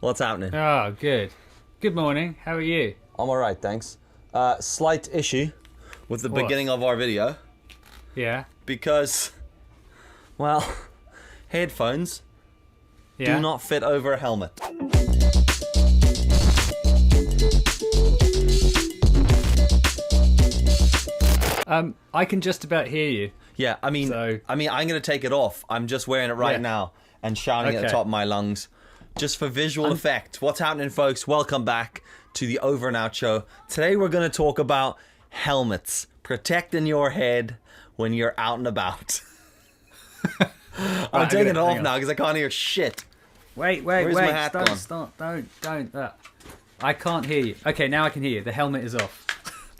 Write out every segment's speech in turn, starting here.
What's happening? Oh, good. Good morning. How are you? I'm alright, thanks. Slight issue with the What? beginning of our video Yeah. because, well, headphones Yeah. do not fit over a helmet. I can just about hear you. Yeah, I mean, I'm gonna take it off. I'm just wearing it right Yeah. now and shouting at the Okay. top of my lungs, just for visual effect. What's happening, folks? Welcome back to the Over and Out show. Today we're gonna talk about helmets, protecting your head when you're out and about. I'm taking it off now because I can't hear shit. Wait. Where's my hat Don't gone? stop. Don't. I can't hear you. Okay, now I can hear you. The helmet is off.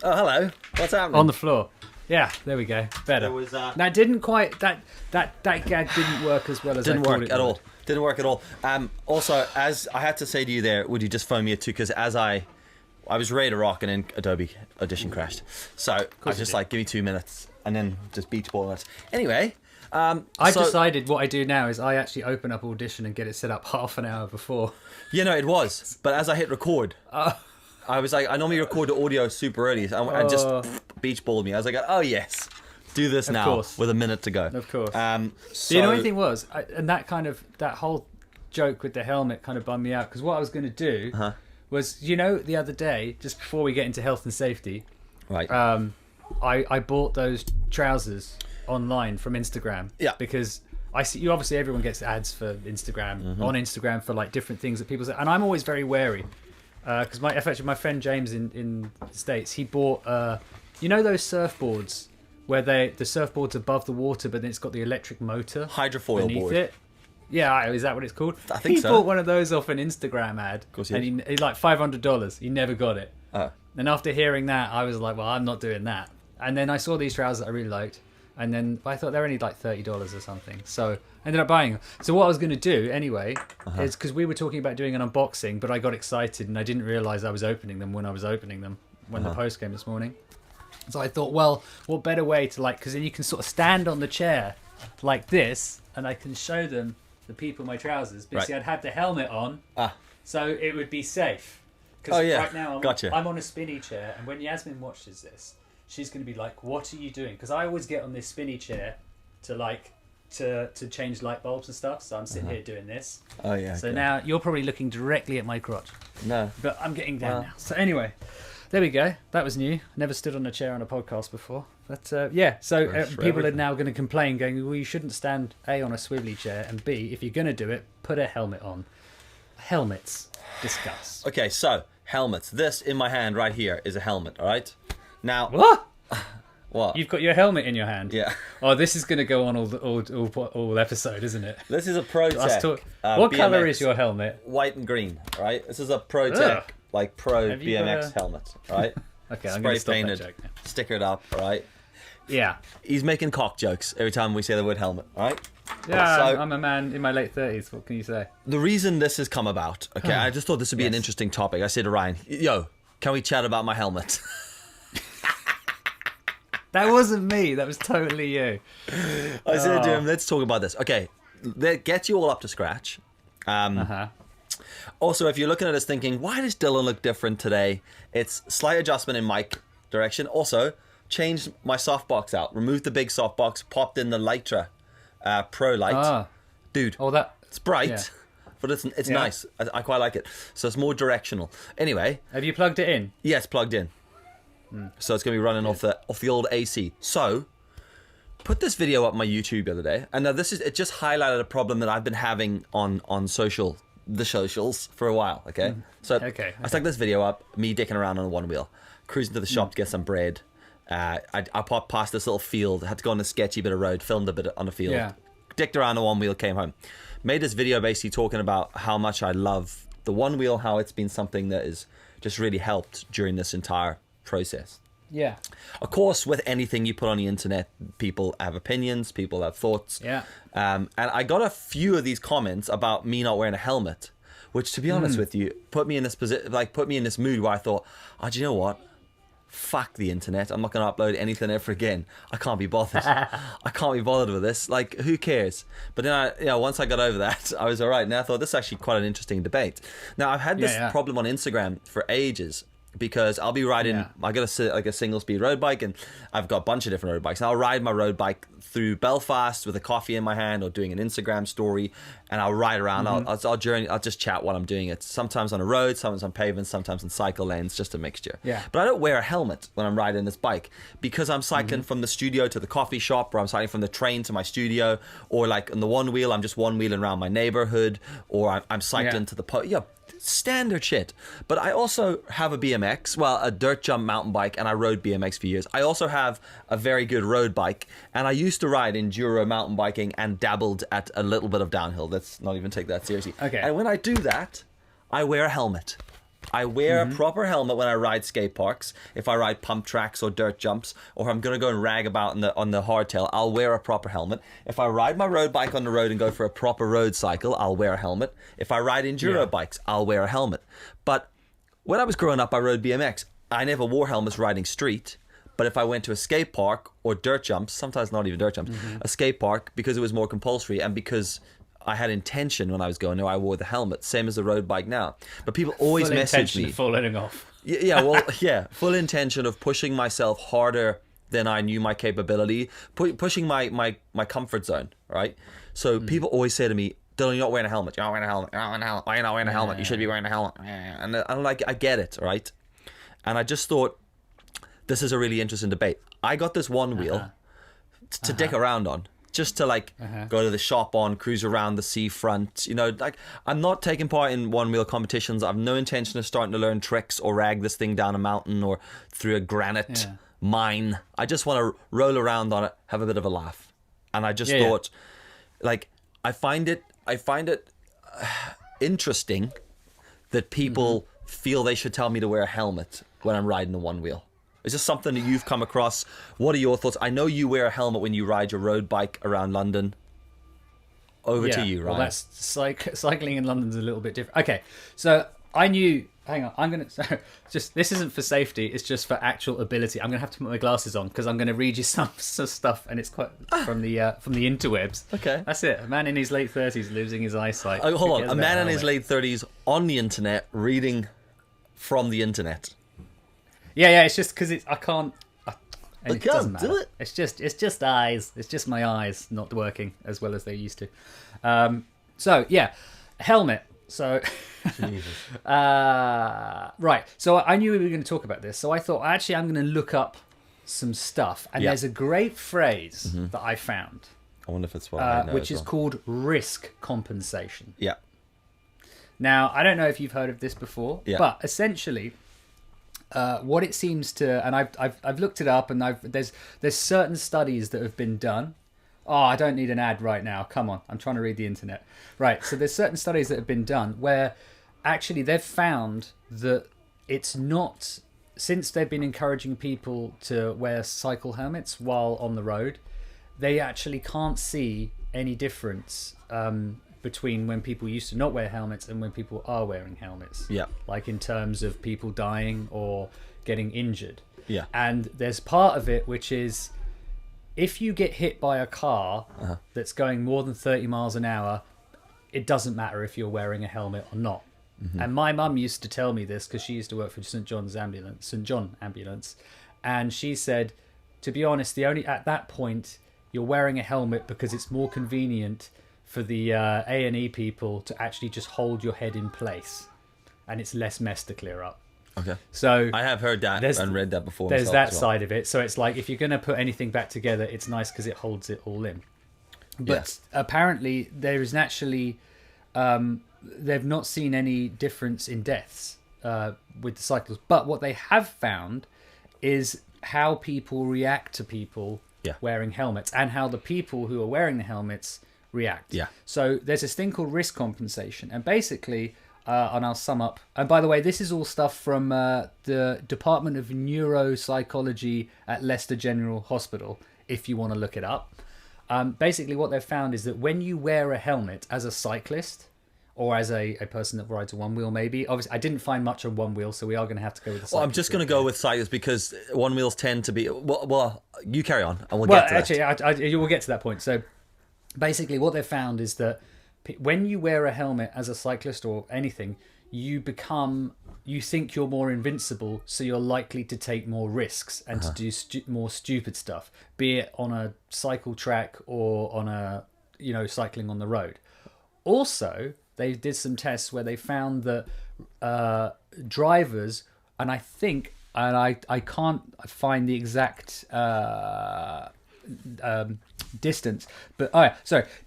Oh, hello. What's happening? On the floor. Yeah, there we go. Better. There was, Now, it didn't quite... That gag didn't work as well as I Didn't thought work it at would. all. Didn't work at all. Also, as I had to say to you there, would you just phone me at 2? Because as I was ready to rock and then Adobe Audition crashed. So I was just like, give me 2 minutes and then just beach ball it. Anyway, I've decided what I do now is I actually open up Audition and get it set up half an hour before. you know, it was. But as I hit record, I was like, I normally record the audio super early and just beach balled me. I was like, oh yes, do this now course. with a minute to go. Of course. So, The annoying thing was, and that whole joke with the helmet kind of bummed me out, because what I was going to do was, the other day, just before we get into health and safety, right. I bought those trousers online from Instagram. Yeah. Because I see, obviously everyone gets ads for Instagram, on Instagram for like different things that people say, and I'm always very wary. Because my friend James in the States, he bought, those surfboards where the surfboard's above the water, but then it's got the electric motor Hydrofoil beneath board. it. Yeah, is that what it's called? I think he so. bought one of those off an Instagram ad, course he and he like $500. He never got it. Oh. And after hearing that, I was like, well, I'm not doing that. And then I saw these trousers that I really liked, and then I thought they're only like $30 or something. So I ended up buying them. So what I was going to do anyway is, because we were talking about doing an unboxing, but I got excited and I didn't realise I was opening them when I was opening them when the post came this morning. So I thought, well, what better way to because then you can sort of stand on the chair like this, and I can show them the people my trousers. But see, I'd have the helmet on, so it would be safe. Because right now I'm on a spinny chair, and when Yasmin watches this, she's going to be like, "What are you doing?" Because I always get on this spinny chair to change light bulbs and stuff. So I'm sitting here doing this. Oh yeah. So now you're probably looking directly at my crotch. No. But I'm getting down now. So anyway, there we go. That was new. Never stood on a chair on a podcast before. But So people are now going to complain, going, well, you shouldn't stand A, on a swivelly chair, and B, if you're going to do it, put a helmet on. Helmets. Discuss. Okay, so helmets. This in my hand right here is a helmet. All right. Now. What? What? You've got your helmet in your hand. Yeah. Oh, this is going to go on all episode, isn't it? This is a ProTech. What BMX, color is your helmet? White and green. Right. This is a ProTech Pro Have you BMX helmet. Right. Okay, I'm going to stop painted, that joke now. stickered up. Right. Yeah. He's making cock jokes every time we say the word helmet. All right. Yeah, So- I'm a man in my late 30s. What can you say? The reason this has come about. Okay. I just thought this would be an interesting topic. I said to Ryan, "Yo, can we chat about my helmet?" That wasn't me. That was totally you. I said to him, "Let's talk about this." Okay. That gets you all up to scratch. Also, if you're looking at us thinking, why does Dylan look different today? It's slight adjustment in mic direction. Also, changed my softbox out. Removed the big softbox, popped in the Lytra Pro light. Dude, it's bright, yeah. but it's nice. I quite like it. So it's more directional. Anyway. Have you plugged it in? Yeah, it's plugged in. So it's going to be running off the old AC. So, put this video up my YouTube the other day. And now it just highlighted a problem that I've been having on the socials for a while, okay? So I stuck this video up, me dicking around on a one wheel, cruising to the shop to get some bread. I popped past this little field, had to go on a sketchy bit of road, filmed a bit on the field, dicked around the one wheel, came home. Made this video basically talking about how much I love the one wheel, how it's been something that has just really helped during this entire process. Yeah. Of course, with anything you put on the internet, people have opinions, people have thoughts. Yeah. And I got a few of these comments about me not wearing a helmet, which, to be honest with you, put me in this mood where I thought, do you know what? fuck the internet. I'm not going to upload anything ever again. I can't be bothered. I can't be bothered with this. Like, who cares? But then once I got over that, I was all right. And I thought this is actually quite an interesting debate. Now, I've had this problem on Instagram for ages. Because I'll be riding, I got a single speed road bike, and I've got a bunch of different road bikes. And I'll ride my road bike through Belfast with a coffee in my hand or doing an Instagram story, and I'll ride around. I'll journey. I'll just chat while I'm doing it. Sometimes on a road, sometimes on pavement, sometimes on cycle lanes, just a mixture. Yeah. But I don't wear a helmet when I'm riding this bike because I'm cycling from the studio to the coffee shop, or I'm cycling from the train to my studio, or like on the one wheel, I'm just one wheeling around my neighborhood, or I'm cycling to the standard shit. But I also have a BMX, a dirt jump mountain bike, and I rode BMX for years. I also have a very good road bike, and I used to ride enduro mountain biking and dabbled at a little bit of downhill. Let's not even take that seriously. Okay. And when I do that, I wear a helmet. I wear a proper helmet when I ride skate parks. If I ride pump tracks or dirt jumps, or if I'm going to go and rag about on the hardtail, I'll wear a proper helmet. If I ride my road bike on the road and go for a proper road cycle, I'll wear a helmet. If I ride enduro bikes, I'll wear a helmet. But when I was growing up, I rode BMX. I never wore helmets riding street. But if I went to a skate park or dirt jumps, sometimes not even dirt jumps, a skate park, because it was more compulsory and because I had intention when I was going there, I wore the helmet, same as the road bike now. But people always message me. Full letting off. Full intention of pushing myself harder than I knew my capability, pushing my comfort zone, right? So people always say to me, Dylan, you're not wearing a helmet. You're not wearing a helmet. You're not wearing a helmet. Why are you not wearing a helmet? You should be wearing a helmet. And I'm like, I get it, right? And I just thought, this is a really interesting debate. I got this one wheel to dick around on. Just to go to the shop on, cruise around the seafront. I'm not taking part in one wheel competitions. I have no intention of starting to learn tricks or rag this thing down a mountain or through a granite mine. I just want to roll around on it, have a bit of a laugh. And I just thought, I find it interesting that people feel they should tell me to wear a helmet when I'm riding the one wheel. Is this something that you've come across? What are your thoughts? I know you wear a helmet when you ride your road bike around London. Over to you, Ryan. Well, that's cycling in London's a little bit different. Okay, so I knew. Hang on, I'm gonna. Just this isn't for safety. It's just for actual ability. I'm gonna have to put my glasses on because I'm gonna read you some stuff, and it's quite from the interwebs. Okay, that's it. A man in his late 30s losing his eyesight. Oh, hold on, a man in his late 30s on the internet reading from the internet. Yeah, it's just because I can't. And it doesn't matter. Do it. It's just eyes. It's just my eyes not working as well as they used to. So yeah, helmet. So Jesus. Right. So I knew we were going to talk about this. So I thought actually I'm going to look up some stuff, and there's a great phrase that I found. I wonder if it's what I know, which is called risk compensation. Yeah. Now I don't know if you've heard of this before, but essentially. What it seems to, and I've looked it up, and there's certain studies that have been done. Oh, I don't need an ad right now. Come on, I'm trying to read the internet. Right, so there's certain studies that have been done where actually they've found that it's not, since they've been encouraging people to wear cycle helmets while on the road, they actually can't see any difference between when people used to not wear helmets and when people are wearing helmets. Yeah. Like in terms of people dying or getting injured. Yeah. And there's part of it which is if you get hit by a car that's going more than 30 miles an hour, it doesn't matter if you're wearing a helmet or not. And my mum used to tell me this because she used to work for St. John Ambulance. And she said, to be honest, at that point, you're wearing a helmet because it's more convenient for the A&E people to actually just hold your head in place, and it's less mess to clear up. Okay. So I have heard that and read that before. There's that side of it. So it's like if you're going to put anything back together, it's nice because it holds it all in. But apparently there is actually they've not seen any difference in deaths with the cycles. But what they have found is how people react to people wearing helmets, and how the people who are wearing the helmets react. Yeah. So there's this thing called risk compensation, and basically, and I'll sum up. And by the way, this is all stuff from the Department of Neuropsychology at Leicester General Hospital. If you want to look it up, basically what they've found is that when you wear a helmet as a cyclist, or as a person that rides a one wheel, maybe. Obviously, I didn't find much on one wheel, so we are going to have to go with the cyclist. Well, I'm just going to go with cyclists because one wheels tend to be. Well, you carry on, and we'll get to that. Actually, you will get to that point. So, basically, what they've found is that when you wear a helmet as a cyclist or anything, you think you're more invincible, so you're likely to take more risks and to do more stupid stuff, be it on a cycle track or on a cycling on the road. Also, they did some tests where they found that drivers, and I can't find the exact distance, but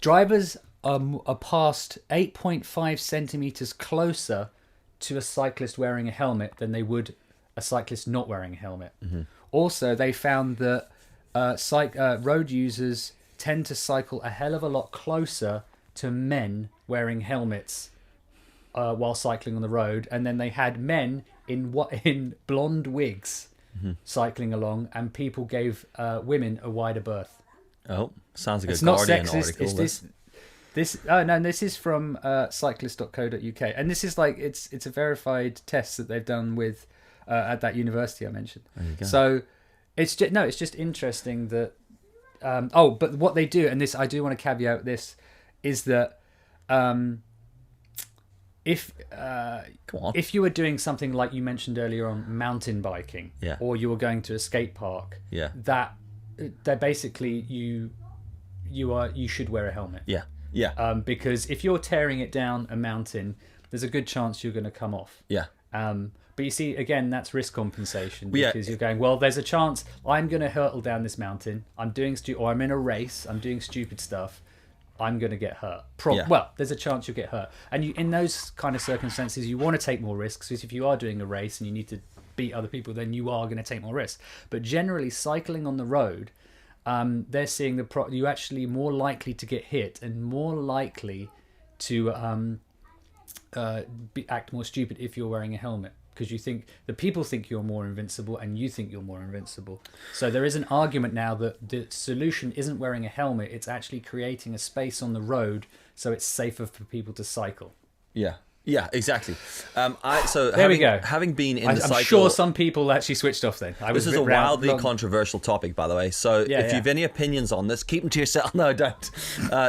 drivers are past 8.5 centimeters closer to a cyclist wearing a helmet than they would a cyclist not wearing a helmet. Mm-hmm. Also, they found that road users tend to cycle a hell of a lot closer to men wearing helmets while cycling on the road, and then they had men in blonde wigs cycling along, and people gave women a wider berth. Oh, sounds like it's a Guardian not sexist. article. This is from cyclist.co.uk, and this is it's a verified test that they've done with at that university I mentioned. So it's just interesting that. But what they do, and this I do want to caveat this, is that if you were doing something like you mentioned earlier on mountain biking, or you were going to a skate park, that basically you should wear a helmet. Because if you're tearing it down a mountain, there's a good chance you're going to come off. But you see, again, that's risk compensation, because you're going, well, there's a chance I'm going to hurtle down this mountain. I'm doing or I'm in a race. I'm doing stupid stuff. I'm going to get hurt. Well, there's a chance you'll get hurt. And in those kind of circumstances, you want to take more risks. Because if you are doing a race and you need to beat other people, then you are going to take more risks. But generally, cycling on the road, they're seeing you actually more likely to get hit and more likely to act more stupid if you're wearing a helmet. Because the people think you're more invincible and you think you're more invincible. So there is an argument now that the solution isn't wearing a helmet, it's actually creating a space on the road so it's safer for people to cycle. Yeah, exactly. There we go. Having been in the cycle... I'm sure some people actually switched off then. This is a wildly controversial topic, by the way. So if you have any opinions on this, keep them to yourself. No, don't.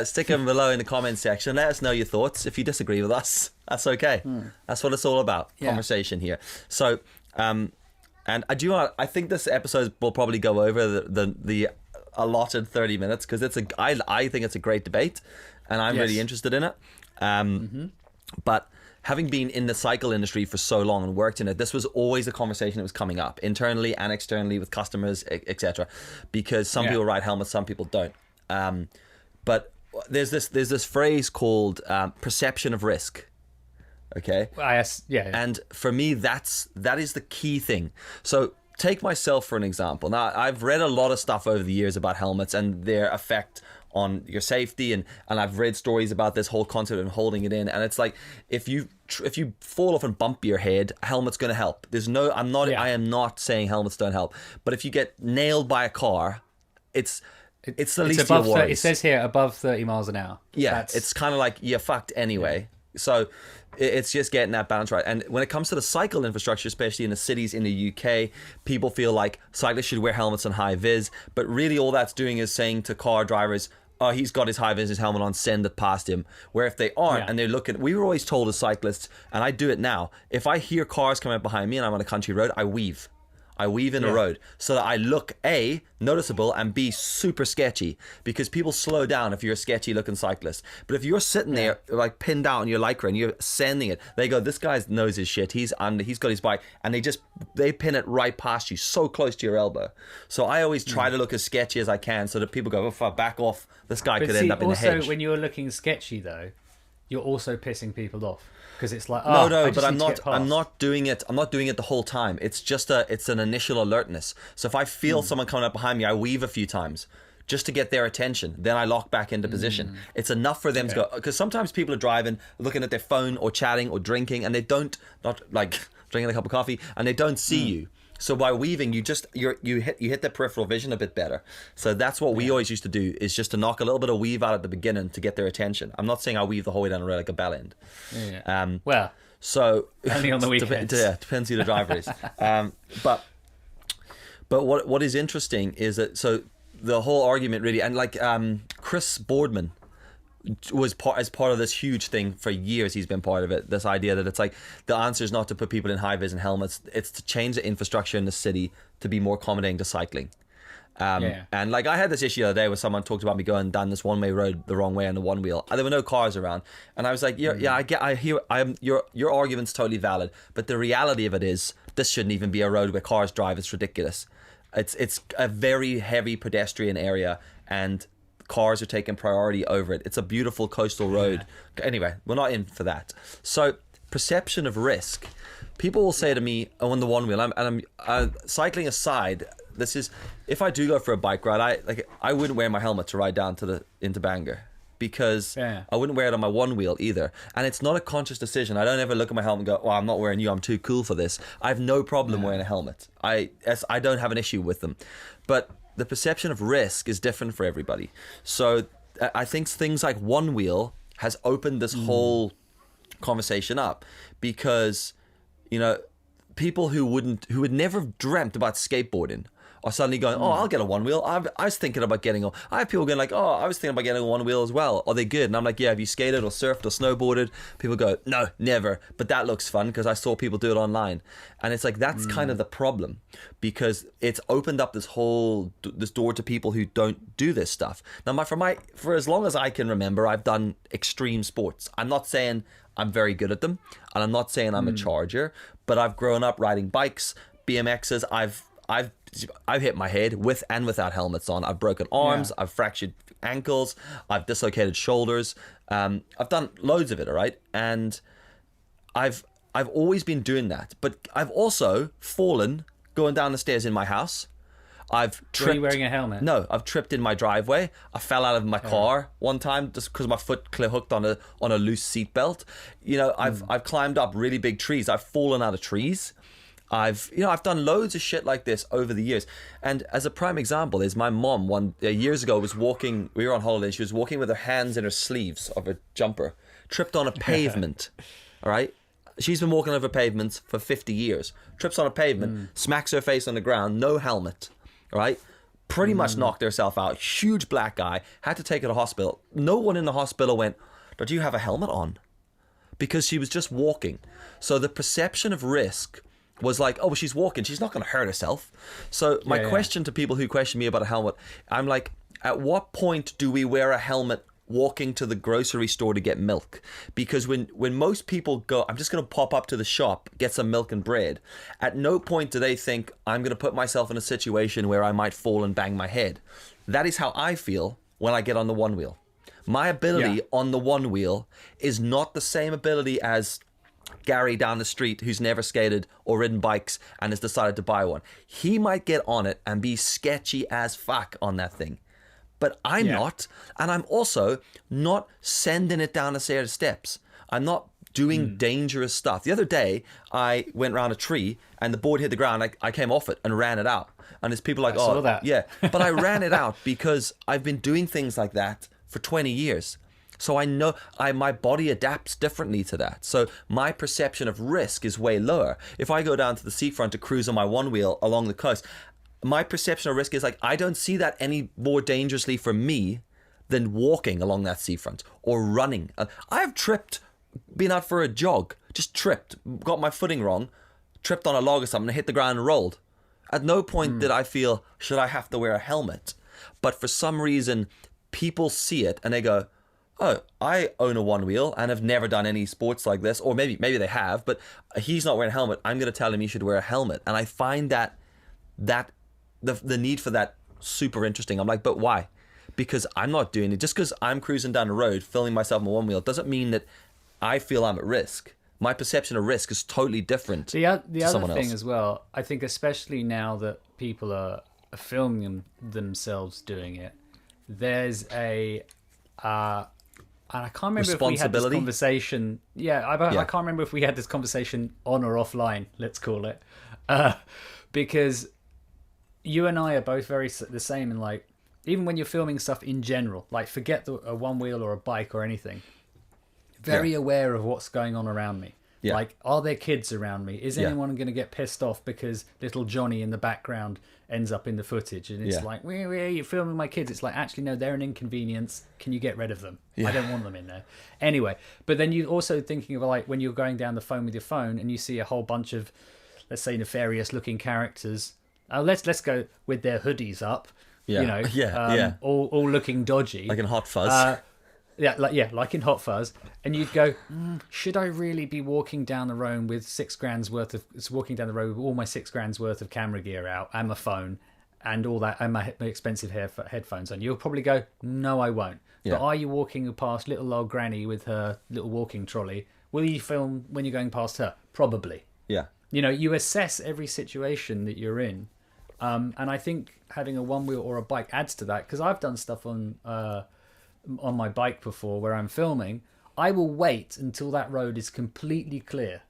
Stick them below in the comment section. Let us know your thoughts. If you disagree with us, that's okay. That's what it's all about. Conversation here. So, and I think this episode will probably go over the allotted 30 minutes because I think it's a great debate, and I'm really interested in it. But having been in the cycle industry for so long and worked in it, this was always a conversation that was coming up internally and externally with customers, etc. Because some people ride helmets, some people don't. But there's this phrase called perception of risk. Okay. And for me, that is the key thing. So take myself for an example. Now, I've read a lot of stuff over the years about helmets and their effect on your safety, and I've read stories about this whole concept of holding it in, and it's like if you fall off and bump your head, a helmet's going to help. I am not saying helmets don't help, but if you get nailed by a car, it's the least of your worries. It says here above 30 miles an hour. It's kind of like you're fucked anyway. So it's just getting that balance right. And when it comes to the cycle infrastructure, especially in the cities in the UK, people feel like cyclists should wear helmets on high vis, but really all that's doing is saying to car drivers, oh, he's got his high vis helmet on, send it past him. Where if they aren't and they're looking, we were always told as cyclists, and I do it now, if I hear cars coming up behind me and I'm on a country road, I weave in a road so that I look A, noticeable, and B, super sketchy, because people slow down if you're a sketchy looking cyclist. But if you're sitting there like pinned down in your Lycra and you're sending it, they go, this guy knows his shit, he's got his bike, and they pin it right past you, so close to your elbow. So I always try to look as sketchy as I can so that people go, oh, back off, this guy could end up in the hedge. Also, when you're looking sketchy though, you're also pissing people off. Because it's like, but I'm not doing it the whole time. It's just it's an initial alertness. So if I feel someone coming up behind me, I weave a few times just to get their attention. Then I lock back into position. It's enough for them to go, because sometimes people are driving, looking at their phone or chatting or drinking, and they not like drinking a cup of coffee, and they don't see you. So by weaving, you hit the peripheral vision a bit better. So that's what we always used to do, is just to knock a little bit of weave out at the beginning to get their attention. I'm not saying I weave the whole way down the road like a bell end. Yeah. Well, so only on the weekends. Depends who the driver is. But what is interesting is that, so the whole argument really, and like Chris Boardman was part of this huge thing for years. He's been part of it, this idea that it's like the answer is not to put people in high vis and helmets, it's to change the infrastructure in the city to be more accommodating to cycling. And like I had this issue the other day where someone talked about me going down this one-way road the wrong way on the one wheel. There were no cars around, and I was like, your argument's totally valid, but the reality of it is this shouldn't even be a road where cars drive. It's ridiculous. It's a very heavy pedestrian area, and cars are taking priority over it. It's a beautiful coastal road. Anyway, we're not in for that. So perception of risk. People will say to me on the one wheel, I'm cycling aside, this is, if I do go for a bike ride, I wouldn't wear my helmet to ride down into Bangor, because I wouldn't wear it on my one wheel either. And it's not a conscious decision. I don't ever look at my helmet and go, well, I'm not wearing you, I'm too cool for this. I have no problem wearing a helmet. I don't have an issue with them. But the perception of risk is different for everybody. So I think things like one wheel has opened this whole conversation up, because, you know, people who would never have dreamt about skateboarding are suddenly going, oh, I'll get a one wheel. I was thinking about getting I have people going like, oh, I was thinking about getting a one wheel as well. Are they good? And I'm like, yeah, have you skated or surfed or snowboarded? People go, no, never. But that looks fun because I saw people do it online. And it's like, that's kind of the problem, because it's opened up this door to people who don't do this stuff. Now, for as long as I can remember, I've done extreme sports. I'm not saying I'm very good at them, and I'm not saying I'm a charger, but I've grown up riding bikes, BMXs. I've hit my head with and without helmets on. I've broken arms. I've fractured ankles. I've dislocated shoulders. I've done loads of it, all right? And I've always been doing that. But I've also fallen going down the stairs in my house. I've tripped. Were you wearing a helmet? No, I've tripped in my driveway. I fell out of my car one time just because my foot hooked on a loose seat belt. You know, I've climbed up really big trees. I've fallen out of trees. I've done loads of shit like this over the years. And as a prime example is my mom years ago was walking, we were on holiday, she was walking with her hands in her sleeves of her jumper, tripped on a pavement. All right? She's been walking over pavements for 50 years. Trips on a pavement, smacks her face on the ground, no helmet. All right? Pretty much knocked herself out. Huge black eye. Had to take her to hospital. No one in the hospital went, "Did you have a helmet on?" Because she was just walking. So the perception of risk was like, oh, well, she's walking, she's not going to hurt herself. So my question to people who question me about a helmet, I'm like, at what point do we wear a helmet walking to the grocery store to get milk? Because when most people go, I'm just going to pop up to the shop, get some milk and bread, at no point do they think, I'm going to put myself in a situation where I might fall and bang my head. That is how I feel when I get on the one wheel. My ability on the one wheel is not the same ability as Gary down the street who's never skated or ridden bikes and has decided to buy one. He might get on it and be sketchy as fuck on that thing. But I'm not. And I'm also not sending it down a set of steps. I'm not doing dangerous stuff. The other day, I went around a tree and the board hit the ground. I came off it and ran it out. And there's people like, saw that. Yeah. But I ran it out because I've been doing things like that for 20 years. So I know my body adapts differently to that. So my perception of risk is way lower. If I go down to the seafront to cruise on my one wheel along the coast, my perception of risk is like, I don't see that any more dangerously for me than walking along that seafront or running. I've tripped, been out for a jog, just tripped, got my footing wrong, tripped on a log or something, and hit the ground and rolled. At no point did I feel, should I have to wear a helmet? But for some reason, people see it and they go, oh, I own a one wheel and have never done any sports like this. Or maybe they have, but he's not wearing a helmet. I'm going to tell him he should wear a helmet. And I find that the need for that super interesting. I'm like, but why? Because I'm not doing it. Just because I'm cruising down the road, filming myself on one wheel, doesn't mean that I feel I'm at risk. My perception of risk is totally different the other someone thing else. as well, I think especially now that people are filming themselves doing it, there's a... and I can't remember if we had this conversation. I can't remember if we had this conversation on or offline, let's call it. Because you and I are both the same in like, even when you're filming stuff in general, like forget a one wheel or a bike or anything, very aware of what's going on around me. Yeah. Like, are there kids around me? Is anyone going to get pissed off because little Johnny in the background ends up in the footage? And it's like, where you're filming my kids. It's like, actually, no, they're an inconvenience. Can you get rid of them? I don't want them in there. Anyway, but then you're also thinking of like when you're going down the phone with your phone and you see a whole bunch of, let's say, nefarious looking characters. Let's go with their hoodies up. Yeah. You know, all looking dodgy. Like in Hot Fuzz. Like in Hot Fuzz, and you'd go, should I really be walking down the road with $6,000 worth of walking down the road with all my $6,000 worth of camera gear out and my phone and all that and my expensive headphones on? You'll probably go, no, I won't. But are you walking past little old granny with her little walking trolley? Will you film when you're going past her? Probably. Yeah. You know, you assess every situation that you're in, and I think having a one wheel or a bike adds to that, because I've done stuff on my bike before where I'm filming. I will wait until that road is completely clear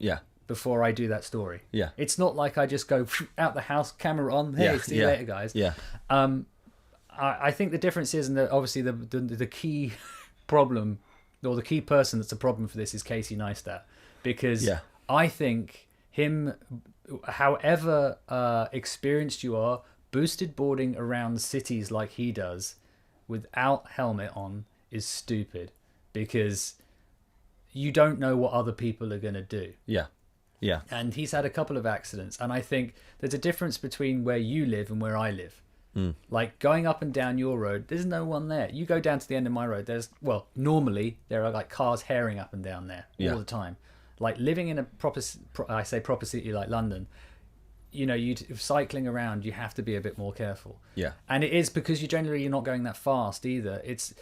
before I do that story. It's not like I just go out the house, camera on, hey, see you later, guys. I think the difference is, and obviously the key problem, or the key person that's a problem for this, is Casey Neistat, because I think him, however experienced you are, boosted boarding around cities like he does without helmet on is stupid, because you don't know what other people are going to do. And he's had a couple of accidents, and I think there's a difference between where you live and where I live. Like going up and down your road, there's no one there. You go down to the end of my road, normally there are like cars herring up and down there all the time. Like living in a proper city like London, you know, cycling around, you have to be a bit more careful. And it is because you're not going that fast either. It's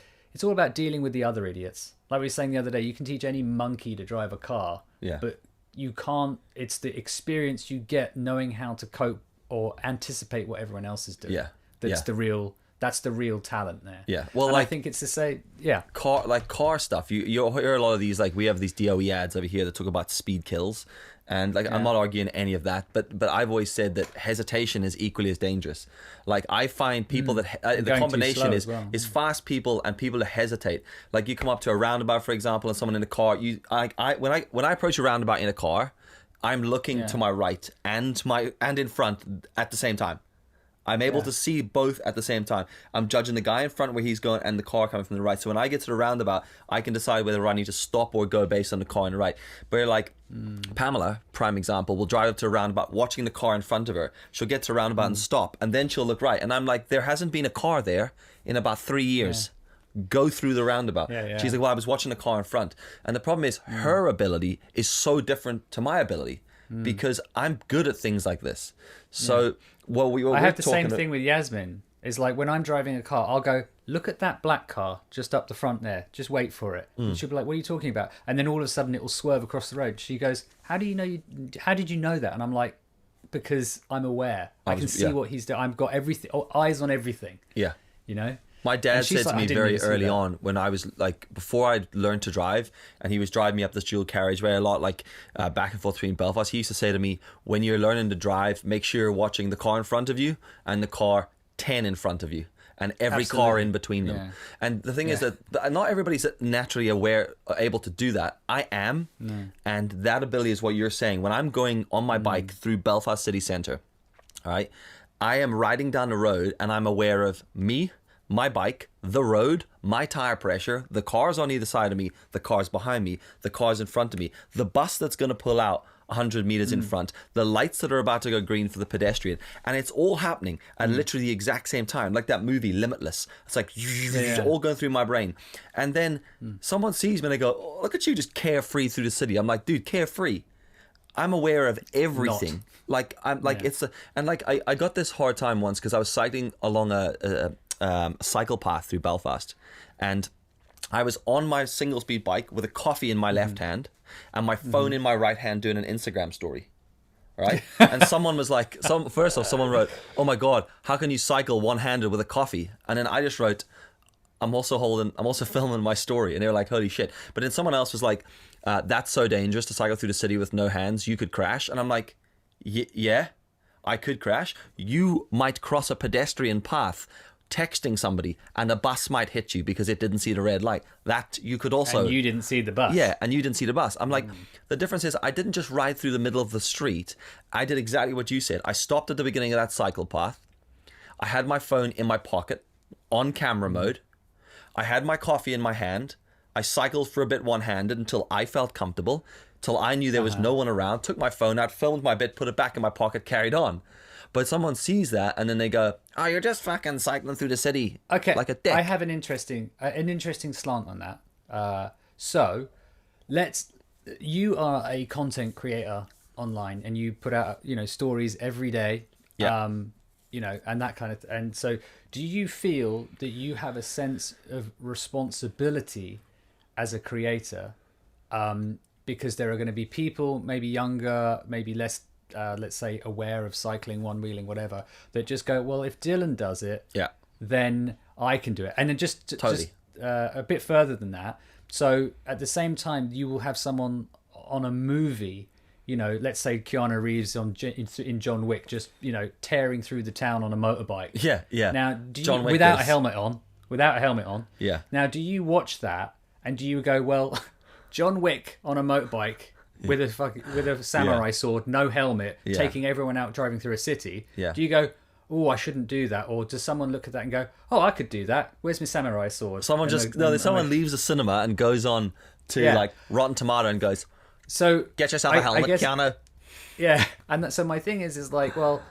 all about dealing with the other idiots. Like we were saying the other day, you can teach any monkey to drive a car, but you can't. It's the experience you get knowing how to cope or anticipate what everyone else is doing. That's the real talent there. Well, and like, I think it's to say, car stuff. You hear a lot of these, like we have these DOE ads over here that talk about speed kills. And like, I'm not arguing any of that, but I've always said that hesitation is equally as dangerous. Like I find people that the combination is fast people and people that hesitate. Like you come up to a roundabout, for example, and someone in a car. When I approach a roundabout in a car, I'm looking to my right and in front at the same time. I'm able to see both at the same time. I'm judging the guy in front where he's going and the car coming from the right. So when I get to the roundabout, I can decide whether I need to stop or go based on the car on the right. But like Pamela, prime example, will drive up to a roundabout watching the car in front of her. She'll get to a roundabout and stop, and then she'll look right. And I'm like, there hasn't been a car there in about 3 years. Go through the roundabout. She's like, well, I was watching the car in front. And the problem is her ability is so different to my ability because I'm good at things like this. So... Well, I have the same thing with Yasmin. It's like when I'm driving a car, I'll go, look at that black car just up the front there. Just wait for it. And she'll be like, what are you talking about? And then all of a sudden it will swerve across the road. She goes, how did you know that? And I'm like, because I'm aware. I can see what he's doing. I've got everything, eyes on everything. You know? My dad said to me very early on when I was like, before I learned to drive, and he was driving me up this dual carriageway a lot, like back and forth between Belfast, he used to say to me, when you're learning to drive, make sure you're watching the car in front of you and the car 10 in front of you and every car in between them. And the thing is that not everybody's naturally able to do that. I am. And that ability is what you're saying. When I'm going on my bike through Belfast city centre, all right, I am riding down the road and I'm aware of me, my bike, the road, my tire pressure, the cars on either side of me, the cars behind me, the cars in front of me, the bus that's going to pull out 100 meters in front, the lights that are about to go green for the pedestrian, and it's all happening at literally the exact same time, like that movie Limitless. It's like all going through my brain, and then someone sees me and they go, oh, look at you just carefree through the city. I'm like, dude, carefree. I'm aware of everything. Like I'm like I got this hard time once because I was cycling along a cycle path through Belfast, and I was on my single speed bike with a coffee in my left hand and my phone in my right hand doing an Instagram story, right? And someone was like, first off, someone wrote, oh my god, how can you cycle one-handed with a coffee? And then I just wrote, I'm also filming my story. And they were like, holy shit. But then someone else was like, that's so dangerous to cycle through the city with no hands, you could crash. And I'm like, yeah, I could crash. You might cross a pedestrian path texting somebody, and a bus might hit you because it didn't see the red light. That you could also... And you didn't see the bus. Yeah, and you didn't see the bus. I'm like, the difference is I didn't just ride through the middle of the street. I did exactly what you said. I stopped at the beginning of that cycle path. I had my phone in my pocket on camera mode. I had my coffee in my hand. I cycled for a bit one-handed until I felt comfortable, till I knew there was no one around, took my phone out, filmed my bit, put it back in my pocket, carried on. But someone sees that and then they go, oh, you're just fucking cycling through the city like a dick. I have an interesting slant on that. So you are a content creator online and you put out, stories every day. Yeah. And that kind of, and so do you feel that you have a sense of responsibility as a creator? Because there are going to be people, maybe younger, maybe less, let's say, aware of cycling, one-wheeling, whatever, that just go, well, if Dyllon does it, then I can do it. And then just a bit further than that. So at the same time, you will have someone on a movie, let's say Keanu Reeves in John Wick, just, tearing through the town on a motorbike. Yeah, yeah. Now, without a helmet on. Yeah. Now, do you watch that and do you go, well, John Wick on a motorbike with a samurai sword, no helmet, taking everyone out driving through a city? Yeah. Do you go, oh, I shouldn't do that? Or does someone look at that and go, oh, I could do that. Where's my samurai sword? Someone leaves a cinema and goes on to Rotten Tomato and goes, so get yourself a helmet, Keanu. Yeah, and so my thing is like, well,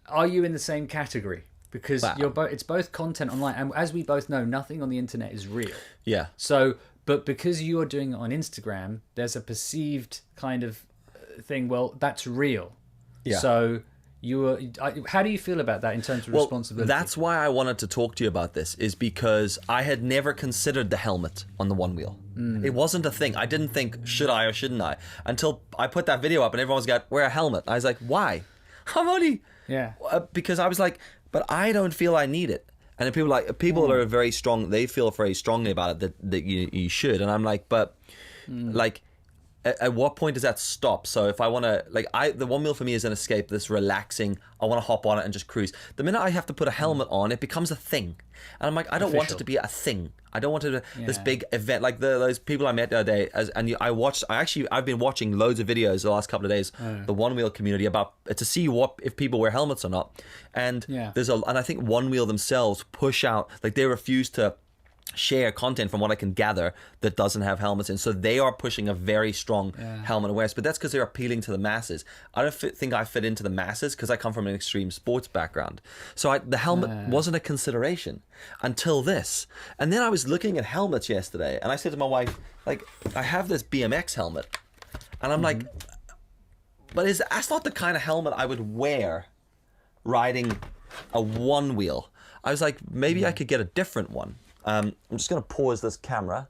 are you in the same category? Because it's both content online, and as we both know, nothing on the internet is real. Yeah. So, but because you are doing it on Instagram, there's a perceived kind of thing. Well, that's real. Yeah. So how do you feel about that in terms of responsibility? That's why I wanted to talk to you about this, is because I had never considered the helmet on the one wheel. It wasn't a thing. I didn't think, should I or shouldn't I? Until I put that video up and everyone's got, wear a helmet. I was like, why? I'm only... Yeah. Because I was like, but I don't feel I need it. And then people are very strong. They feel very strongly about it that you should. And I'm like, but like, at what point does that stop? So if I want to, the one wheel for me is an escape, this relaxing, I want to hop on it and just cruise. The minute I have to put a helmet on, it becomes a thing. And I'm like, I don't want it to be a thing. I don't want it to be this big event. Like those people I met the other day, I've been watching loads of videos the last couple of days, the one wheel community, about to see if people wear helmets or not. And and I think one wheel themselves push out, they refuse to share content, from what I can gather, that doesn't have helmets in. So they are pushing a very strong helmet awareness, but that's because they're appealing to the masses. I don't think I fit into the masses because I come from an extreme sports background. So the helmet wasn't a consideration until this. And then I was looking at helmets yesterday and I said to my wife, I have this BMX helmet. And I'm like, but that's not the kind of helmet I would wear riding a one wheel. I was like, maybe I could get a different one. I'm just going to pause this camera.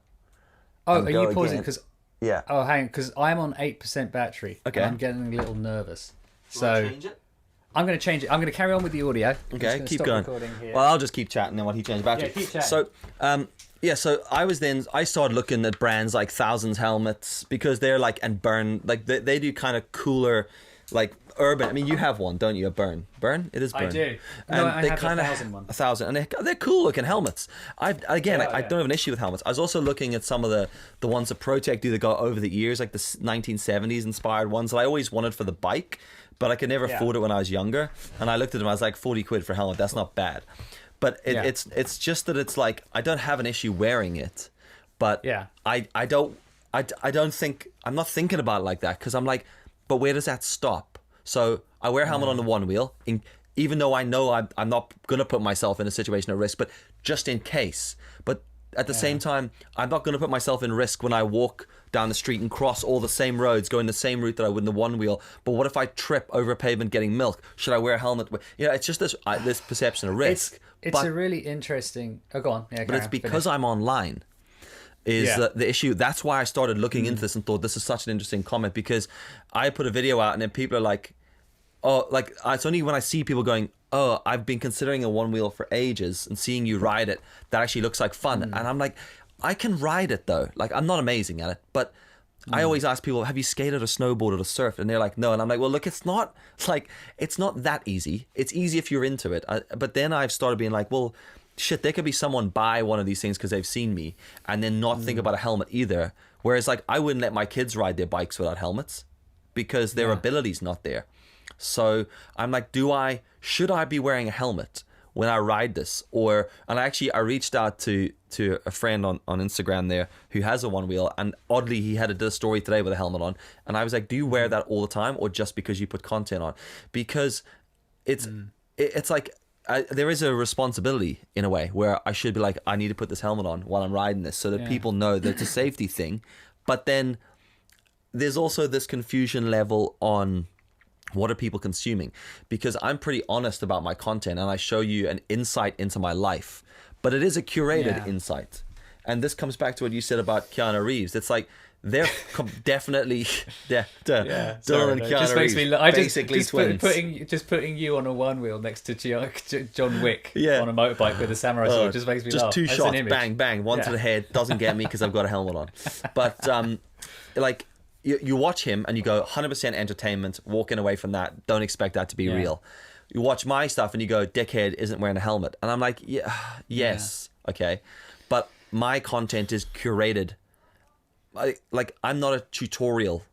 Oh, are you pausing? Because yeah. Oh, hang on, because I'm on 8% battery. Okay. And I'm getting a little nervous. So change it? I'm going to change it. I'm going to carry on with the audio. Okay, keep going. Well, I'll just keep chatting then while he changes battery. Yeah, keep chatting. So, so I started looking at brands like Thousands helmets, because they're and Burn, they do kind of cooler, urban. I mean, you have one, don't you? A Burn. It is Burn. I do. And I have a 1000 one. 1000, and they're cool looking helmets. I don't have an issue with helmets. I was also looking at some of the ones that ProTech do that got over the years, like the 1970s inspired ones that I always wanted for the bike, but I could never afford it when I was younger. And I looked at them, I was like, 40 quid for a helmet. That's not bad. But it's just that it's I don't have an issue wearing it, but I don't think, I'm not thinking about it like that, because I'm like, but where does that stop? So I wear a helmet on the one wheel, even though I know I'm not going to put myself in a situation of risk, but just in case. But at the same time, I'm not going to put myself in risk when I walk down the street and cross all the same roads, going the same route that I would in the one wheel. But what if I trip over a pavement getting milk? Should I wear a helmet? It's just this perception of risk. It's a really interesting... Oh, go on. Yeah, but it's because I'm online. The issue. That's why I started looking into this and thought this is such an interesting comment, because I put a video out and then people are like, oh, it's only when I see people going, oh, I've been considering a one wheel for ages, and seeing you ride it, that actually looks like fun. And I'm like, I can ride it though. I'm not amazing at it, but I always ask people, have you skated or snowboarded or surfed? And they're like, no. And I'm like, well, look, it's not that easy. It's easy if you're into it. But then I've started being like, well, shit, there could be someone buy one of these things because they've seen me and then not think about a helmet either. Whereas like I wouldn't let my kids ride their bikes without helmets because their ability's not there. So I'm like, should I be wearing a helmet when I ride this? And I reached out to a friend on Instagram there who has a one wheel, and oddly he had a story today with a helmet on, and I was like, do you wear that all the time or just because you put content on? Because it's like there is a responsibility in a way where I should be like, I need to put this helmet on while I'm riding this so that people know that it's a safety thing. But then there's also this confusion level on what are people consuming, because I'm pretty honest about my content and I show you an insight into my life, but it is a curated insight. And this comes back to what you said about Keanu Reeves. It's like they're definitely Dylan and Keanu just makes Reeves, me I basically just twins. putting you on a one wheel next to John Wick on a motorbike with a samurai sword just makes me just laugh. Two That's shots, bang bang, one to the head, doesn't get me because I've got a helmet on. But like you watch him and you go 100% entertainment, walking away from that, don't expect that to be real. You watch my stuff and you go, dickhead isn't wearing a helmet, and I'm like, okay, but my content is curated. I'm not a tutorial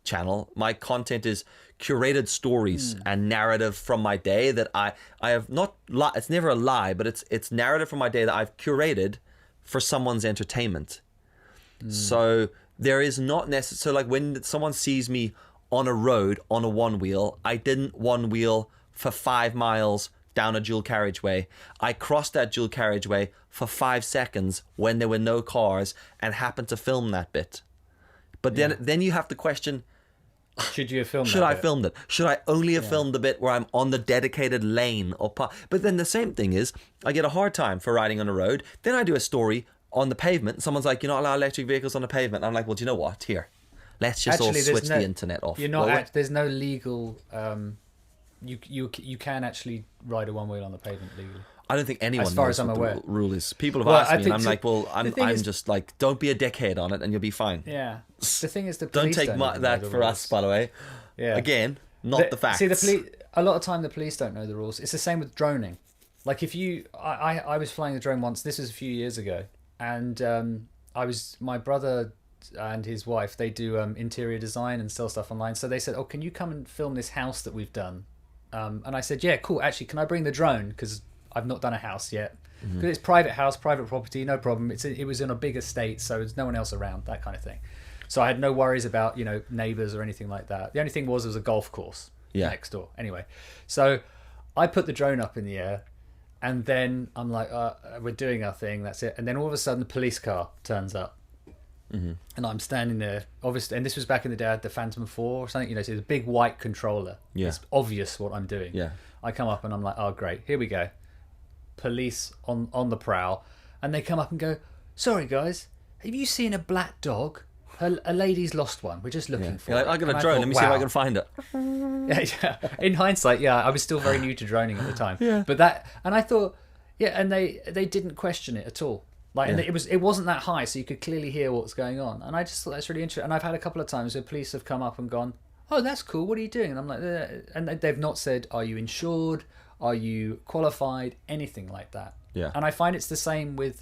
channel. My content is curated stories and narrative from my day that I have not. It's never a lie, but it's narrative from my day that I've curated for someone's entertainment. So there is not necessarily, so like when someone sees me on a road on a one wheel, I didn't one wheel for 5 miles down a dual carriageway. I crossed that dual carriageway for 5 seconds when there were no cars and happened to film that bit. But then you have to question, should you have filmed should that I bit? filmed it? Should I only have filmed the bit where I'm on the dedicated lane or part? But then the same thing is, I get a hard time for riding on a road. Then I do a story on the pavement. Someone's like, you're not allowed electric vehicles on the pavement. I'm like, well, do you know what? Here, let's just all switch the internet off. You're not. There's no legal. You can actually ride a one wheel on the pavement legally. I don't think anyone as far knows as I'm what aware. the rule is. People have asked me, and I'm like, well, I'm is, just like, don't be a dickhead on it, and you'll be fine. Yeah. The thing is, the Don't police take don't know that the for rules. us, by the way. Yeah. Again, not the facts. See, a lot of time the police don't know the rules. It's the same with droning. Like if I was flying a drone once. This was a few years ago, and my brother and his wife, they do interior design and sell stuff online. So they said, oh, can you come and film this house that we've done? And I said, yeah, cool. Actually, can I bring the drone? Because I've not done a house yet. Because it's private house, private property, no problem. It was in a big estate, so there's no one else around, that kind of thing. So I had no worries about, neighbours or anything like that. The only thing was there was a golf course next door. Anyway, so I put the drone up in the air, and then I'm like, we're doing our thing, that's it. And then all of a sudden, the police car turns up. And I'm standing there, obviously, and this was back in the day, I had the Phantom 4 or something, so the big white controller. Yeah. It's obvious what I'm doing. Yeah. I come up and I'm like, oh, great, here we go. Police on the prowl, and they come up and go, sorry guys, have you seen a black dog? A lady's lost one. We're just looking for You're it. like, I got And a drone. thought, Let me see if I can find it. Yeah. In hindsight, I was still very new to droning at the time. Yeah. But and I thought, and they didn't question it at all. Like, and it wasn't that high, so you could clearly hear what was going on. And I just thought that's really interesting. And I've had a couple of times where police have come up and gone, oh, that's cool. What are you doing? And I'm like, and they've not said, are you insured? Are you qualified? Anything like that. Yeah. And I find it's the same with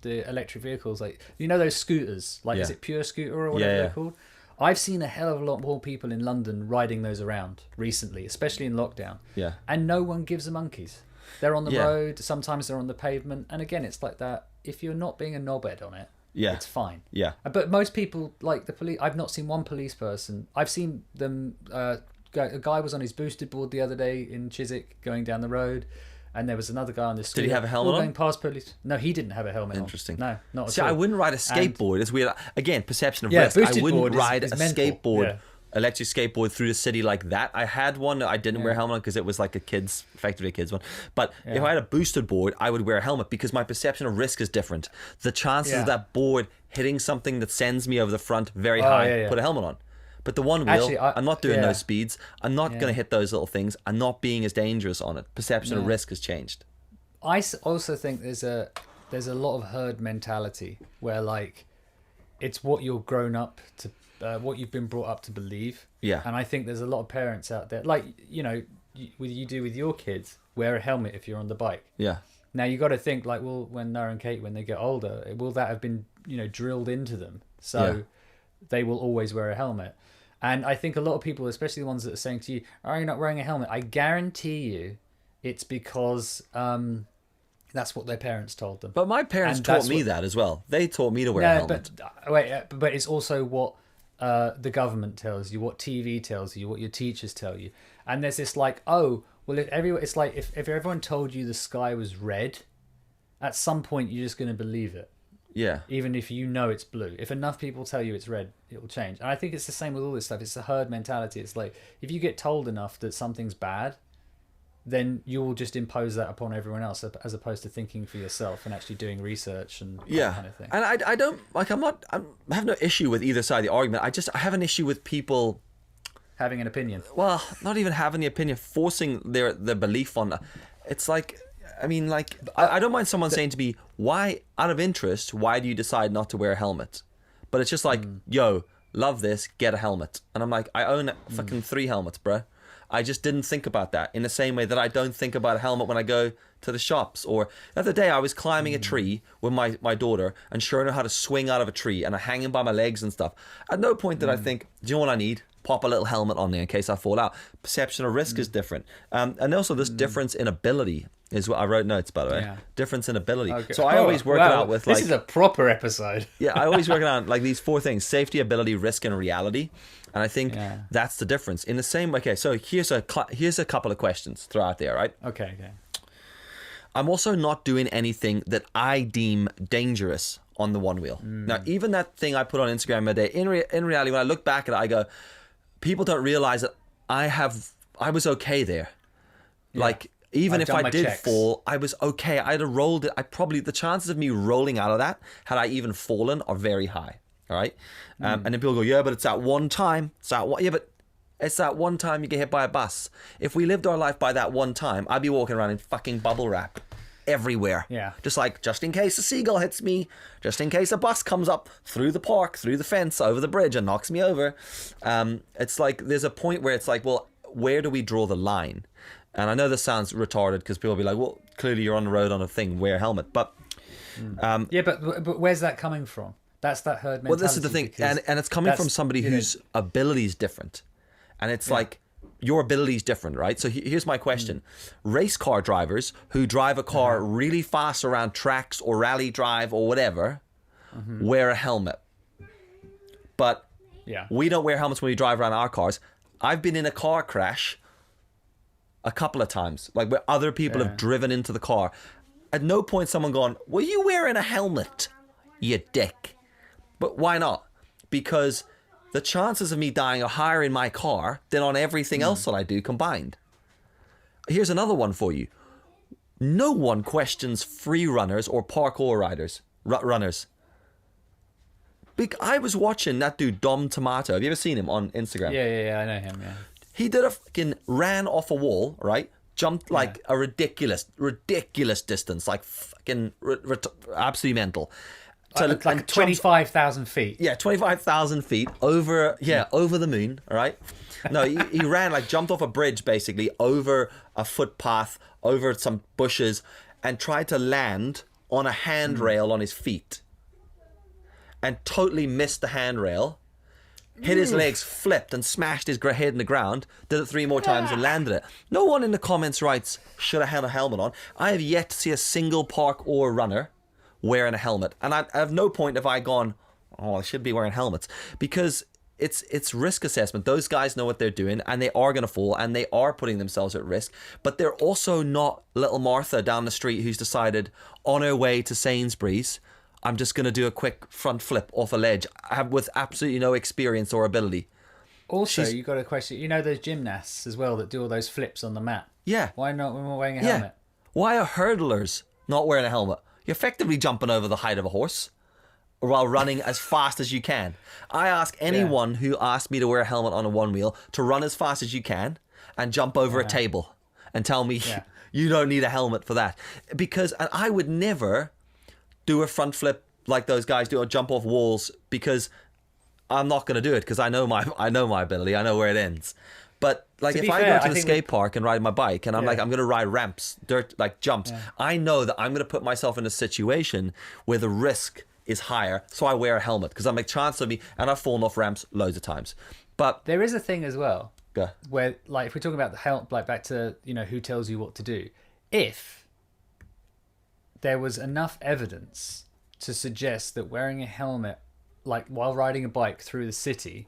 the electric vehicles. Like, those scooters, like, is it Pure Scooter or whatever they're called? I've seen a hell of a lot more people in London riding those around recently, especially in lockdown. Yeah. And no one gives a monkeys. They're on the road. Sometimes they're on the pavement. And again, it's like that. If you're not being a knobhead on it, it's fine. Yeah. But most people, like the police, I've not seen one police person. I've seen them. A guy was on his boosted board the other day in Chiswick going down the road, and there was another guy on the scooter. Did he have a helmet on? Going past police. No, he didn't have a helmet Interesting. on. No, not at See, all. I wouldn't ride a skateboard. It's weird. Again, perception of risk. I wouldn't ride a skateboard. Electric skateboard through the city like that. I had one. I didn't wear a helmet because it was like effectively a kid's one. But if I had a boosted board, I would wear a helmet because my perception of risk is different. The chances of that board hitting something that sends me over the front very high. Put a helmet on. But the one wheel, I'm not doing those speeds. I'm not going to hit those little things. I'm not being as dangerous on it. Perception of risk has changed. I also think there's a lot of herd mentality where, like, it's what you're grown up to what you've been brought up to believe. Yeah. And I think there's a lot of parents out there, like, you know, you do with your kids, wear a helmet if you're on the bike. Yeah. Now you got to think, like, well, when Noah and Kate, when they get older, will that have been, you know, drilled into them? So they will always wear a helmet. And I think a lot of people, especially the ones that are saying to you, "Oh, you're not wearing a helmet," I guarantee you it's because that's what their parents told them. But my parents taught me that as well. They taught me to wear a helmet. But it's also what the government tells you, what TV tells you, what your teachers tell you. And there's this like, oh, well, if everyone told you the sky was red, at some point you're just going to believe it. Yeah. Even if you know it's blue. If enough people tell you it's red, it will change. And I think it's the same with all this stuff. It's the herd mentality. It's like, if you get told enough that something's bad, then you will just impose that upon everyone else, as opposed to thinking for yourself and actually doing research and that kind of thing. And I don't, like, I have no issue with either side of the argument. I have an issue with people having an opinion. Well, not even having the opinion, forcing their belief on. It's like, I mean, like, I don't mind someone saying to me, why, out of interest, why do you decide not to wear a helmet? But it's just like, yo, love this, get a helmet. And I'm like, I own fucking 3 helmets, bruh. I just didn't think about that in the same way that I don't think about a helmet when I go to the shops. Or the other day I was climbing a tree with my daughter and showing her how to swing out of a tree and I'm hanging by my legs and stuff. At no point did I think, do you know what I need? Pop a little helmet on there in case I fall out. Perception of risk is different. And also this difference in ability is what I wrote notes, by the way. Yeah. Difference in ability. Okay. So I always work it out with like... This is a proper episode. Yeah, I always work it out like these 4 things: safety, ability, risk, and reality. And I think that's the difference. In the same... Okay, so here's a couple of questions throughout there, right? Okay. I'm also not doing anything that I deem dangerous on the one wheel. Now, even that thing I put on Instagram the other day, in reality, when I look back at it, I go, people don't realize that I was okay there. Yeah. Like... Even if I did fall, I was okay. I'd have rolled it. The chances of me rolling out of that, had I even fallen, are very high. All right. And then people go, yeah, but it's that one time. But it's that one time you get hit by a bus. If we lived our life by that one time, I'd be walking around in fucking bubble wrap everywhere. Yeah. Just in case a seagull hits me, just in case a bus comes up through the park, through the fence, over the bridge and knocks me over. It's like, there's a point where it's like, well, where do we draw the line? And I know this sounds retarded because people will be like, well, clearly you're on the road on a thing, wear a helmet. But but where's that coming from? That's that herd mentality. Well, this is the thing. And it's coming from somebody whose ability is different. And it's like, your ability is different, right? So here's my question. Race car drivers who drive a car really fast around tracks or rally drive or whatever, wear a helmet. But we don't wear helmets when we drive around our cars. I've been in a car crash a couple of times, like where other people have driven into the car. At no point someone gone, were you wearing a helmet, you dick? But why not? Because the chances of me dying are higher in my car than on everything else that I do combined. Here's another one for you. No one questions free runners or parkour runners. I was watching that dude Dom Tomato. Have you ever seen him on Instagram? Yeah, I know him, yeah. He did ran off a wall, right? Jumped like a ridiculous distance, like fucking absolutely mental. Like 25,000 feet. Yeah, 25,000 feet over the moon, all right? No, he ran, like jumped off a bridge basically, over a footpath, over some bushes, and tried to land on a handrail on his feet. And totally missed the handrail. Hit his legs, flipped, and smashed his head in the ground. Did it 3 more times and landed it. No one in the comments writes, should I have a helmet on? I have yet to see a single parkour runner wearing a helmet. And I have no point have I gone, oh, I should be wearing helmets. Because it's risk assessment. Those guys know what they're doing, and they are going to fall, and they are putting themselves at risk. But they're also not little Martha down the street who's decided, on her way to Sainsbury's, I'm just going to do a quick front flip off a ledge with absolutely no experience or ability. Also, you got a question. You know those gymnasts as well that do all those flips on the mat? Yeah. Why not when we're wearing a helmet? Why are hurdlers not wearing a helmet? You're effectively jumping over the height of a horse while running as fast as you can. I ask anyone who asked me to wear a helmet on a one wheel to run as fast as you can and jump over a table and tell me you don't need a helmet for that. Because I would never do a front flip like those guys do or jump off walls, because I'm not going to do it because I know my ability. I know where it ends. But like To if be I fair, go to I the think skate park and ride my bike and I'm Yeah. like, I'm going to ride ramps, dirt, like jumps, I know that I'm going to put myself in a situation where the risk is higher. So I wear a helmet because I'm like, chance of me, and I've fallen off ramps loads of times. But There is a thing as well go. where, like, if we're talking about the help, like back to, you know, who tells you what to do. If there was enough evidence to suggest that wearing a helmet, like while riding a bike through the city,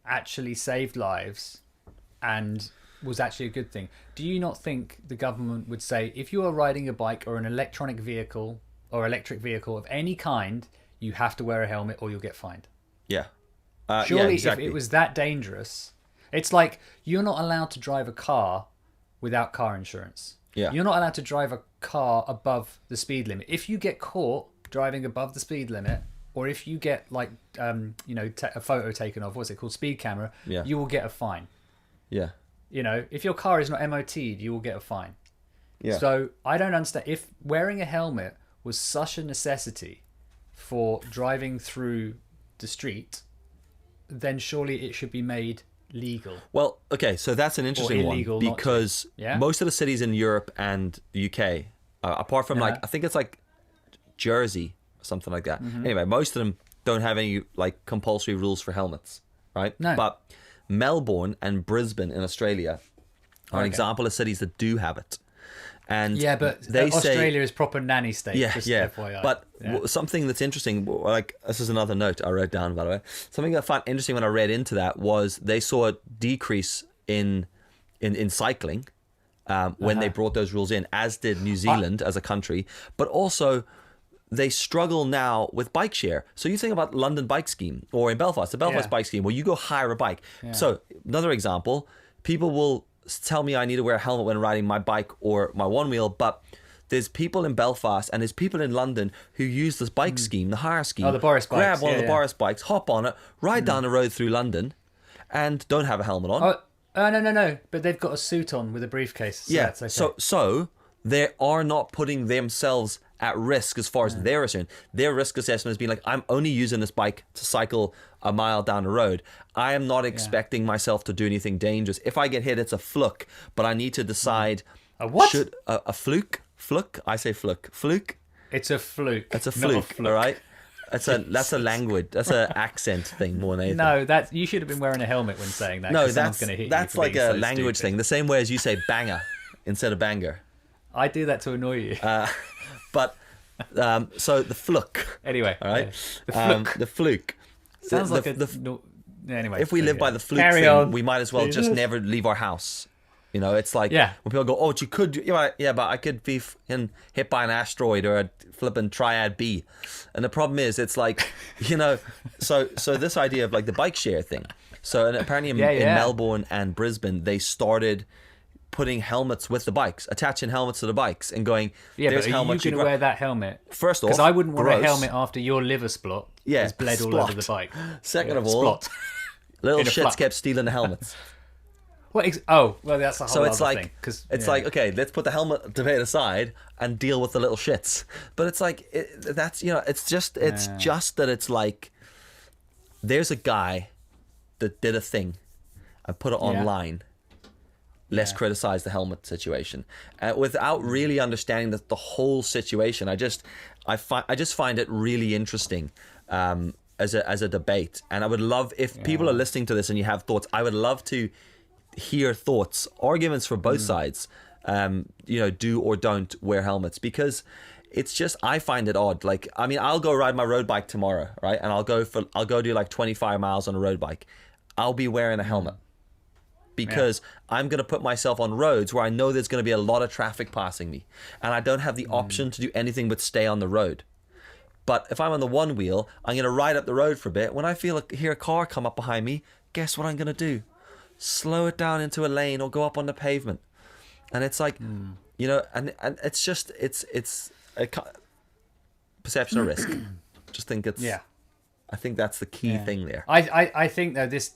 actually saved lives and was actually a good thing, do you not think the government would say, if you are riding a bike or an electronic vehicle or electric vehicle of any kind, you have to wear a helmet or you'll get fined? Yeah. Surely, yeah, exactly. if it was that dangerous, it's like you're not allowed to drive a car without car insurance. Yeah. You're not allowed to drive a car above the speed limit. If you get caught driving above the speed limit, or if you get like, you know, a photo taken of, what's it called, speed camera, Yeah. you will get a fine. Yeah. You know, if your car is not MOT'd, you will get a fine. Yeah. So I don't understand. If wearing a helmet was such a necessity for driving through the street, then surely it should be made legal. Well, okay, so that's an interesting one illegal not to. because Yeah? most of the cities in Europe and the UK, apart from like, I think it's like Jersey or something like that. Anyway, most of them don't have any like compulsory rules for helmets, right? No. But Melbourne and Brisbane in Australia are an Okay. example of cities that do have it. And Yeah, but they say, Australia is proper nanny state. yeah, just yeah. FYI. But Yeah. something that's interesting, like this is another note I wrote down, by the way. Something I found interesting when I read into that was they saw a decrease in cycling when they brought those rules in, as did New Zealand as a country. But also, they struggle now with bike share. So you think about London bike scheme, or in Belfast, the Belfast Yeah. bike scheme, where you go hire a bike. So another example, people will tell me I need to wear a helmet when riding my bike or my one wheel, but there's people in Belfast and there's people in London who use this bike scheme, the hire scheme. Oh, the Boris bikes. Grab one of Yeah, the yeah. Boris bikes, hop on it, ride down the road through London, and don't have a helmet on. No. But they've got a suit on with a briefcase. So Yeah, that's okay. so they are not putting themselves at risk as far as they're concerned. Their risk assessment has been like, I'm only using this bike to cycle a mile down the road. I am not expecting myself to do anything dangerous. If I get hit, it's a fluke, but I need to decide. A what? Should a fluke? Fluke? I say fluke. Fluke? It's a fluke. It's a not fluke, all right? That's a language. That's an accent thing more than anything. No, that you should have been wearing a helmet when saying that. No, 'cause someone's that's gonna hit you that's for like being a so language stupid. thing. The same way as you say banger instead of banger. I do that to annoy you. But so the fluke. Anyway, All right. yeah. The The fluke. sounds the, like the, no, anyway. if we there live you by go. the fluke Carry thing, on. we might as well just Jesus. never leave our house. You know, it's like Yeah. when people go, "Oh, but you could, yeah, but I could be hit by an asteroid or a flipping triad B," and the problem is, it's like, you know, so this idea of like the bike share thing. So and apparently in Melbourne and Brisbane, they started putting helmets with the bikes, attaching helmets to the bikes, and going, Yeah, "There's but are helmets you going to wear that helmet? First off, Because I wouldn't wear a gross. helmet after your liver splot is bled all over the splot. bike. Second Yeah, of all, splot. little in a shits flap. kept stealing the helmets. Well, that's a whole So it's other like thing. 'Cause, it's yeah. like, okay, let's put the helmet debate aside and deal with the little shits. But it's like that's, you know, it's just that it's like there's a guy that did a thing and put it online. Let's criticize the helmet situation without really understanding the whole situation. I just find it really interesting as a debate, and I would love if people are listening to this and you have thoughts. I would love to hear thoughts, arguments for both sides. You know, do or don't wear helmets, because it's just, I find it odd. Like, I mean, I'll go ride my road bike tomorrow, right? And I'll go do like 25 miles on a road bike. I'll be wearing a helmet. Because I'm going to put myself on roads where I know there's going to be a lot of traffic passing me. And I don't have the option to do anything but stay on the road. But if I'm on the one wheel, I'm going to ride up the road for a bit. When I hear a car come up behind me, guess what I'm going to do? Slow it down into a lane or go up on the pavement. And it's like, you know, and it's just, it's a perception of risk. Just think it's... Yeah. I think that's the key thing there. I think though this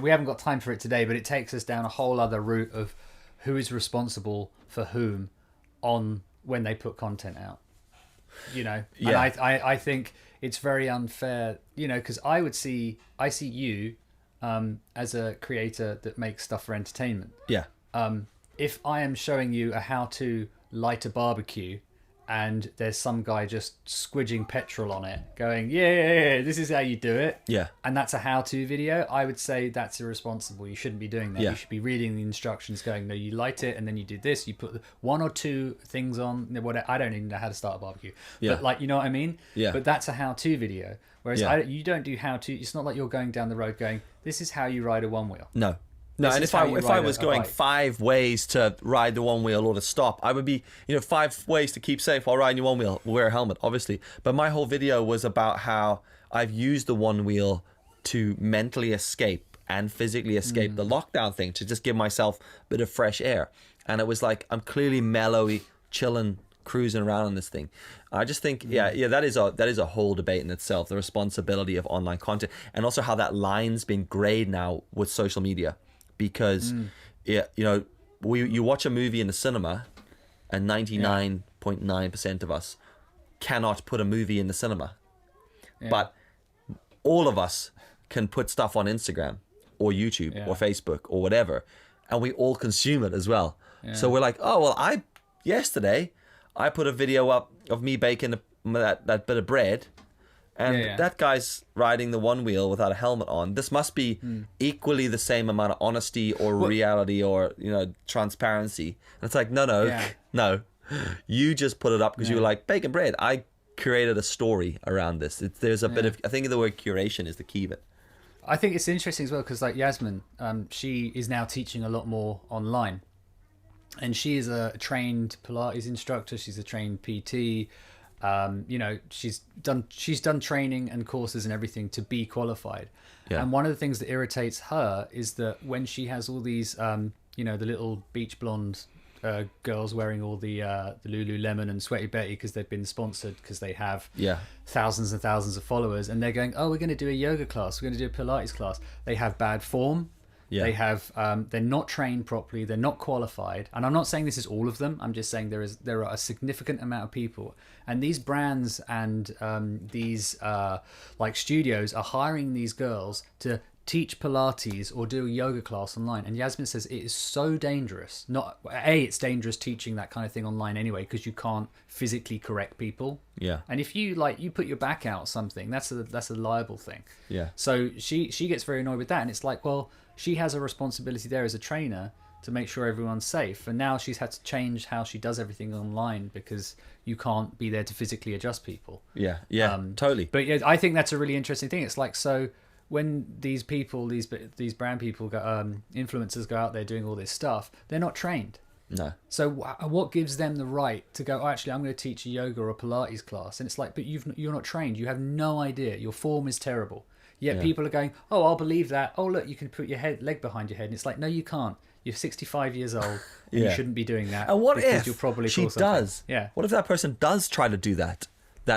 we haven't got time for it today, but it takes us down a whole other route of who is responsible for whom on when they put content out. you know. Yeah. And I think it's very unfair, you know, because I see you as a creator that makes stuff for entertainment. Yeah. If I am showing you a how to light a barbecue and there's some guy just squidging petrol on it going, yeah, this is how you do it. Yeah. And that's a how-to video. I would say that's irresponsible. You shouldn't be doing that. Yeah. You should be reading the instructions going, no, you light it and then you do this. You put one or two things on. Whatever. I don't even know how to start a barbecue. Yeah. But like, you know what I mean? Yeah. But that's a how-to video. Whereas Yeah. you don't do how-to. It's not like you're going down the road going, this is how you ride a one-wheel. No. This And is if how you I ride was a going bike. 5 ways to ride the one wheel or to stop, I would be, 5 ways to keep safe while riding your one wheel. Wear a helmet, obviously. But my whole video was about how I've used the one wheel to mentally escape and physically escape the lockdown thing, to just give myself a bit of fresh air. And it was like, I'm clearly mellowy, chilling, cruising around on this thing. I just think, that is a whole debate in itself, the responsibility of online content, and also how that line's been grayed now with social media. Because, you watch a movie in the cinema, and 99.9% of us cannot put a movie in the cinema. Yeah. But all of us can put stuff on Instagram or YouTube or Facebook or whatever, and we all consume it as well. Yeah. So we're like, oh, well, yesterday I put a video up of me baking that bit of bread, and that guy's riding the one wheel without a helmet on. This must be equally the same amount of honesty or reality or transparency. And it's like, no. You just put it up because you were like, bacon bread. I created a story around this. There's a bit of, I think the word curation is the key of it. I think it's interesting as well because like Yasmin, she is now teaching a lot more online. And she is a trained Pilates instructor. She's a trained PT. She's done training and courses and everything to be qualified. Yeah. And one of the things that irritates her is that when she has all these, the little beach blonde girls wearing all the Lululemon and Sweaty Betty because they've been sponsored because they have thousands and thousands of followers, and they're going, oh, we're going to do a yoga class, we're going to do a Pilates class. They have bad form. Yeah. They have they're not trained properly, they're not qualified. And I'm not saying this is all of them, I'm just saying there are a significant amount of people, and these brands and these studios are hiring these girls to teach Pilates or do a yoga class online. And Yasmin says it is so dangerous. It's dangerous teaching that kind of thing online anyway, because you can't physically correct people. Yeah. And if you you put your back out or something, that's a liable thing. Yeah. So she gets very annoyed with that, and it's like, well, she has a responsibility there as a trainer to make sure everyone's safe. And now she's had to change how she does everything online because you can't be there to physically adjust people. Yeah, totally. But yeah, I think that's a really interesting thing. It's like, so when these people, these brand people, influencers go out there doing all this stuff, they're not trained. No. So what gives them the right to go, oh, actually, I'm going to teach a yoga or a Pilates class? And it's like, but you're not trained. You have no idea. Your form is terrible. Yet people are going, oh, I'll believe that. Oh, look, you can put your leg behind your head. And it's like, no, you can't. You're 65 years old. And you shouldn't be doing that. And what if you'll probably she does? Yeah. What if that person does try to do that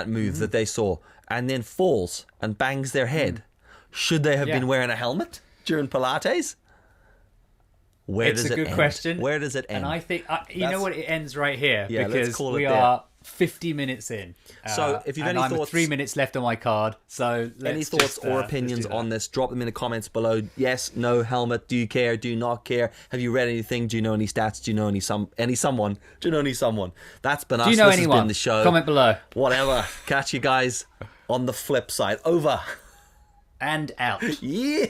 move that they saw and then falls and bangs their head? Should they have been wearing a helmet during Pilates? It's a good question. Where does it end? And I think, you know what, it ends right here. Yeah, because let's call it we there. are 50 minutes in. So if you've any I'm thoughts... 3 minutes left on my card. So any thoughts or opinions on this, drop them in the comments below. Yes, no helmet. Do you care? Do you not care? Have you read anything? Do you know any stats? Do you know someone? Do you know any someone? That's been us. Do you know this anyone? Has been the show. Comment below. Whatever. Catch you guys on the flip side. Over. And out. Yeah.